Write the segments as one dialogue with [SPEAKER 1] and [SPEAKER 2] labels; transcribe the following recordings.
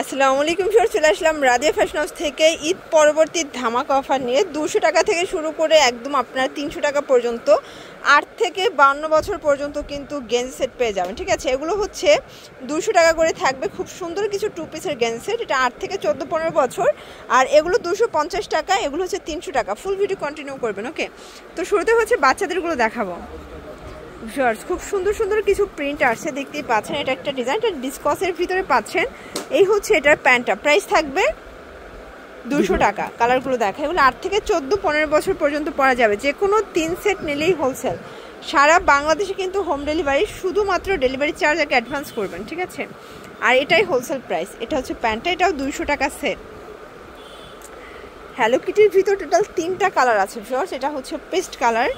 [SPEAKER 1] আসসালামু আলাইকুম ভিউয়ার্স, চলে আসলাম রাদিয়া ফ্যাশন হাউস থেকে ঈদ পরবর্তী ধামাকা অফার নিয়ে। 200 টাকা থেকে শুরু করে একদম আপনার 300 টাকা পর্যন্ত 8 থেকে 52 বছর পর্যন্ত কিন্তু গেঞ্জি সেট পেয়ে যাবেন। ঠিক আছে, এগুলো হচ্ছে 200 টাকা করে থাকবে। খুব সুন্দর কিছু 2 পিসের গেঞ্জি সেট, এটা 8 থেকে 14-15 বছর। আর এগুলো 250 টাকা, এগুলো হচ্ছে 300 টাকা। ফুল ভিডিও কন্টিনিউ করবেন। ওকে, তো শুরুতে হচ্ছে বাচ্চাদেরগুলো দেখাবো। ভিউয়ার্স, খুব সুন্দর সুন্দর কিছু প্রিন্ট আসছে, দেখতেই পাচ্ছেন। এটা একটা ডিজাইন, এটা ডিসকাসের ভিতরে পাচ্ছেন। এই হচ্ছে এটার প্যান্টটা, প্রাইস থাকবে 200 টাকা। কালারগুলো দেখা, এগুলো 8 থেকে 14-15 বছর পর্যন্ত পরা যাবে। যে কোনো 3 সেট নিলেই হোলসেল। সারা বাংলাদেশে কিন্তু হোম ডেলিভারি, শুধুমাত্র ডেলিভারি চার্জ আগে অ্যাডভান্স করবেন। ঠিক আছে, আর এটাই হোলসেল প্রাইস। এটা হচ্ছে প্যান্টটা, এটাও 200 টাকা সেট। হ্যালো কিটির ভিতর টোটাল 3টা কালার আছে ভিউয়ার্স। এটা হচ্ছে পেস্ট কালার,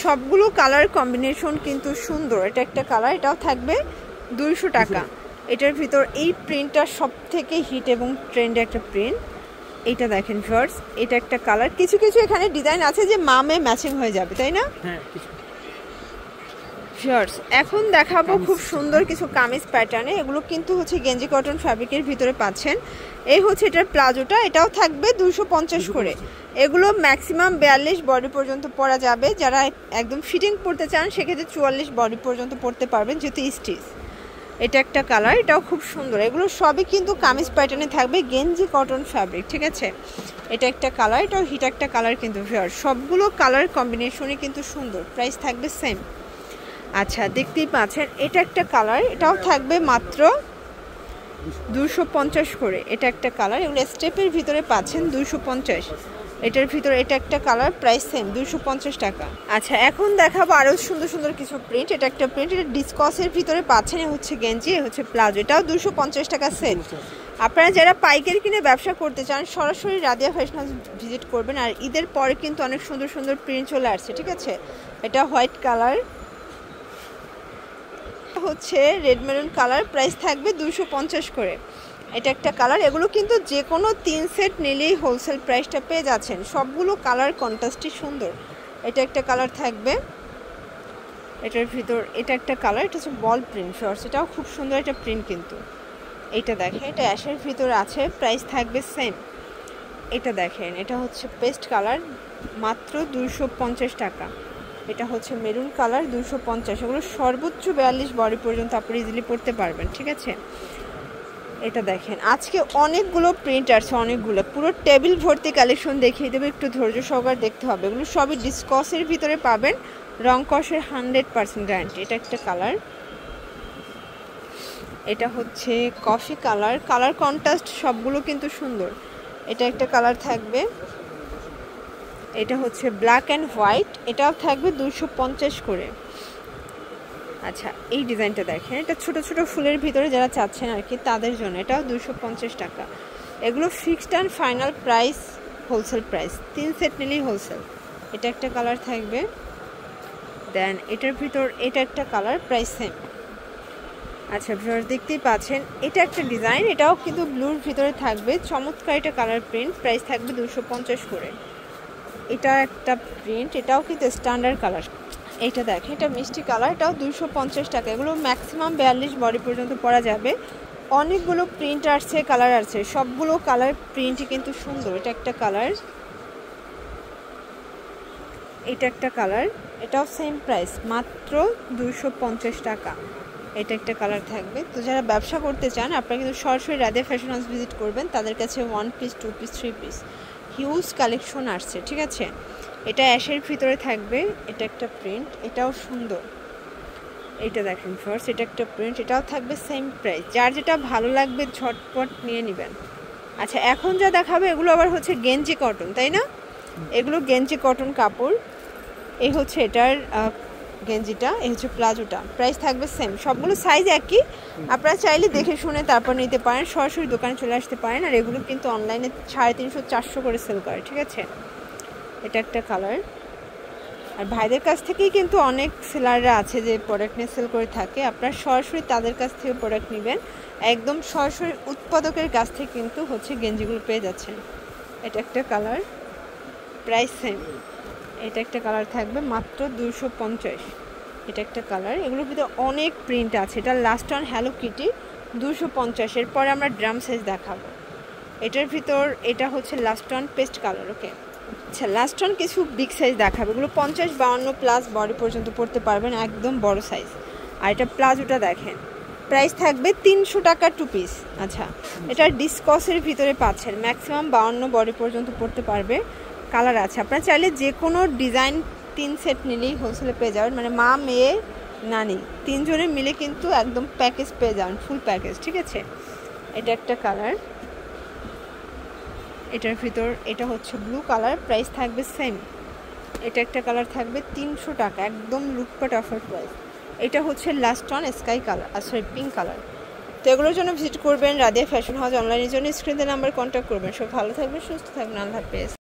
[SPEAKER 1] সবগুলো কালার কম্বিনেশন কিন্তু সুন্দর। এটা একটা কালার, এটাও থাকবে 200 টাকা। এটার ভিতর এই প্রিন্টটা সব থেকে হিট এবং ট্রেন্ডে একটা প্রিন্ট। এইটা দেখেন ভিউয়ার্স, এটা একটা কালার। কিছু কিছু এখানে ডিজাইন আছে যে মামে ম্যাচিং হয়ে যাবে, তাই না? হ্যাঁ ভিউয়ার্স, এখন দেখাবো খুব সুন্দর কিছু কামিজ প্যাটার্নে। এগুলো কিন্তু হচ্ছে গেঞ্জি কটন ফ্যাব্রিকের ভিতরে পাচ্ছেন। এই হচ্ছে এটার প্লাজোটা, এটাও থাকবে 250 করে। এগুলো ম্যাক্সিমাম 42 বডি পর্যন্ত পরা যাবে। যারা একদম ফিটিং পরতে চান সেক্ষেত্রে 44 বডি পর্যন্ত পরতে পারবেন, যেহেতু স্টিচ। এটা একটা কালার, এটাও খুব সুন্দর। এগুলো সবই কিন্তু কামিজ প্যাটার্নে থাকবে, গেঞ্জি কটন ফ্যাব্রিক। ঠিক আছে, এটা একটা কালার, এটাও হিট একটা কালার কিন্তু ভিউয়ার্স। সবগুলো কালার কম্বিনেশনই কিন্তু সুন্দর। প্রাইস থাকবে সেম। আচ্ছা, দেখতেই পাচ্ছেন এটা একটা কালার, এটাও থাকবে মাত্র 250 করে। এটা একটা কালার, এগুলো স্টেপের ভিতরে পাচ্ছেন 250। এটার ভিতরে এটা একটা কালার, প্রাইস সেম 250 টাকা। আচ্ছা, এখন দেখাবো আরও সুন্দর সুন্দর কিছু প্রিন্ট। এটা একটা প্রিন্ট, এটা ডিসকাসের ভিতরে পাচ্ছেন। হচ্ছে গেঞ্জি, হচ্ছে প্লাজো, এটাও 250 টাকা সেট। আপনারা যারা পাইকারি কিনে ব্যবসা করতে চান সরাসরি রাদিয়া ফ্যাশন হাউস ভিজিট করবেন। আর ঈদের পরে কিন্তু অনেক সুন্দর সুন্দর প্রিন্ট চলে আসছে। ঠিক আছে, এটা হোয়াইট কালার, হচ্ছে রেড মেরুন কালার, প্রাইস থাকবে 250 করে। এটা একটা কালার, এগুলো কিন্তু যে কোনো 3 সেট নিলেই হোলসেল প্রাইসটা পেয়ে যাচ্ছেন। সবগুলো কালার কন্ট্রাস্টই সুন্দর। এটা একটা কালার থাকবে, এটার ভিতর এটা একটা কালার, এটা হচ্ছে বল প্রিন্ট শর্টস, এটাও খুব সুন্দর একটা প্রিন্ট কিন্তু। এইটা দেখেন, এটা অ্যাশের ভিতর আছে, প্রাইস থাকবে সেম। এটা দেখেন, এটা হচ্ছে পেস্ট কালার, মাত্র 250 টাকা। এটা হচ্ছে মেরুন কালার, 250। এগুলো সর্বোচ্চ 42 বডি পর্যন্ত আপনি ইজিলি পরতে পারবেন। ঠিক আছে, এটা দেখেন, আজকে অনেকগুলো প্রিন্ট আছে, অনেকগুলো, পুরো টেবিল ভর্তি কালেকশন দেখিয়ে দেবো। একটু ধৈর্য সহকারে দেখতে হবে। এগুলো সবই ডিসকাসের ভিতরে পাবেন, রং কষের 100% গ্যারান্টি। এটা একটা কালার, এটা হচ্ছে কফি কালার, কালার কন্ট্রাস্ট সবগুলো কিন্তু সুন্দর। এটা একটা কালার থাকবে, এটা হচ্ছে ব্ল্যাক অ্যান্ড হোয়াইট, এটাও থাকবে 250 করে। আচ্ছা, এই ডিজাইনটা দেখেন, এটা ছোট ছোট ফুলের ভিতরে যারা চাচ্ছেন আর কি, তাদের জন্য। এটাও 250 টাকা। এগুলো fixed and final price, wholesale price. 3 set নিলেই হোলসেল। এটা একটা কালার থাকবে, দেন এটার ভিতর এটা একটা কালার, প্রাইস সেম। আচ্ছা ভিউয়ার্স, দেখতেই পাচ্ছেন এটা একটা ডিজাইন, এটাও কিন্তু ব্লুর ভিতরে থাকবে, চমৎকার এটা কালার প্রিন্ট, প্রাইস থাকবে 250 করে। এটা একটা প্রিন্ট, এটাও কিন্তু স্ট্যান্ডার্ড কালার। এইটা দেখেন, এটা মিষ্টি কালার, এটাও 250 টাকা। এগুলো ম্যাক্সিমাম 42 বডি পর্যন্ত পরা যাবে। অনেকগুলো প্রিন্ট আসছে, কালার আছে, সবগুলো কালার প্রিন্টই কিন্তু সুন্দর। এটা একটা কালার, এটা একটা কালার, এটাও সেম প্রাইস, মাত্র 250 টাকা। এটা একটা কালার থাকবে। তো যারা ব্যবসা করতে চান আপনারা কিন্তু সরাসরি রাদিয়া ফ্যাশন হাউস ভিজিট করবেন। তাদের কাছে 1 piece, 2 piece, 3 piece huge collection আসছে। ঠিক আছে, এটা অ্যাশের ভিতরে থাকবে, এটা একটা প্রিন্ট, এটাও সুন্দর। এটা দেখেন ফার্স্ট, এটা একটা প্রিন্ট, এটাও থাকবে সেম প্রাইস। যার যেটা ভালো লাগবে ঝটপট নিয়ে নেবেন। আচ্ছা, এখন যা দেখাবে এগুলো আবার হচ্ছে গেঞ্জি কটন, তাই না? এগুলো গেঞ্জি কটন কাপড়। এই হচ্ছে এটার গেঞ্জিটা, এই হচ্ছে প্লাজোটা, প্রাইস থাকবে সেম। সবগুলো সাইজ একই, আপনারা চাইলে দেখে শুনে তারপর নিতে পারেন, সরাসরি দোকানে চলে আসতে পারেন। আর এগুলো কিন্তু অনলাইনে 350-400 করে সেল করে। ঠিক আছে, এটা একটা কালার। আর ভাইদের কাছ থেকেই কিন্তু অনেক সেলাররা আছে যে প্রোডাক্ট নিয়ে সেল করে থাকে। আপনারা সরাসরি তাদের কাছ থেকে প্রোডাক্ট নেবেন, একদম সরাসরি উৎপাদকের কাছ থেকে কিন্তু হচ্ছে গেঞ্জিগুলো পেয়ে যাচ্ছেন। এটা একটা কালার, প্রাইস সেম। এটা একটা কালার থাকবে, মাত্র 250। এটা একটা কালার, এগুলোর ভিতরে অনেক প্রিন্ট আছে। এটা লাস্ট ওয়ান হ্যালো কিটি, 250। এরপরে আমরা ড্রাম সাইজ দেখাবো। এটার ভিতর এটা হচ্ছে লাস্ট অন পেস্ট কালার। ওকে, আচ্ছা লাস্ট অন কিছু বিগ সাইজ দেখাবে, এগুলো 50-52 প্লাস বডি পর্যন্ত পড়তে পারবেন, একদম বড় সাইজ। আর এটা প্লাজোটা দেখেন, প্রাইস থাকবে 300 টাকা 2 পিস। আচ্ছা, এটা ডিসকসের ভিতরে পাচ্ছেন, ম্যাক্সিমাম 52 বডি পর্যন্ত পড়তে পারবে। কালার আছে, আপনারা চাইলে যে কোনো ডিজাইন 3 সেট নিলেই হোলসেলে পেয়ে যাবেন, মানে মা মেয়ে নানি 3 জনে মিলে কিন্তু একদম প্যাকেজ পেয়ে যাবেন, ফুল প্যাকেজ। ঠিক আছে, এটা একটা কালার, এটার ভিতর এটা হচ্ছে ব্লু কালার, প্রাইস থাকবে সেম। এটা একটা কালার থাকবে 300 টাকা, একদম লুটপাট অফার প্রাইস। এটা হচ্ছে last on sky colour, sorry pink colour. তো এগুলোর জন্য ভিজিট করবেন রাদিয়া ফ্যাশন হাউস অনলাইনের জন্য স্ক্রিনে নাম্বার কন্ট্যাক্ট করবেন। সব ভালো থাকবেন, সুস্থ থাকবেন, আল্লাহ হাফেজ।